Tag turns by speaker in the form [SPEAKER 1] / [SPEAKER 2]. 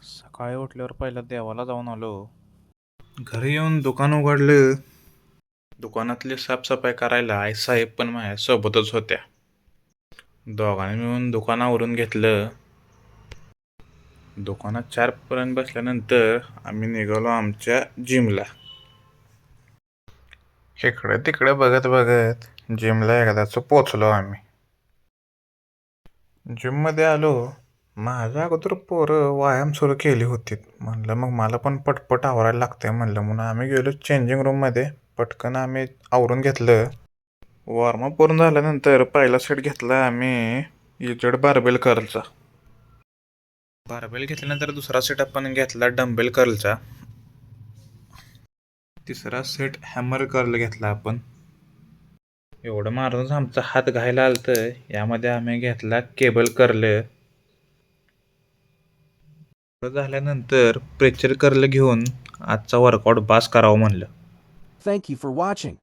[SPEAKER 1] सकाळी उठल्यावर पहिला देवाला जाऊन आलो. घरी येऊन दुकान उघडलं. दुकानातली साफसफाई करायला आईसाहेब पण माझ्या सोबतच होत्या. दोघांनी मिळून दुकानावरून घेतलं. दुकानात 4 पर्यंत बसल्यानंतर आम्ही निघालो आमच्या जिमला. इकडे तिकडे बघत बघत जिमला एकदाच पोचलो आम्ही. जिममध्ये आलो. माझ्या अगोदर पोरं व्यायाम सुरू केली होती. म्हणलं मग मला पण पटपट आवरायला लागतंय म्हणलं, म्हणून आम्ही गेलो चेंजिंग रूममध्ये. पटकन आम्ही आवरून घेतलं. वॉर्मअप करून झाल्यानंतर पहिला सेट घेतला आम्ही इजड बार्बेल कर्लचा. बार्बेल घेतल्यानंतर दुसरा सेट आपण घेतला डंबेल कर्लचा. तिसरा सेट हॅमर कर्ल घेतला आपण. एवढं मारूनच आमचा हात घायला आलतं. यामध्ये आम्ही घेतला केबल कर्ल. झाल्यानंतर प्रेशर कर्ल घेऊन आजचा वर्कआउट बास करावं म्हणलं.
[SPEAKER 2] Thank you for watching.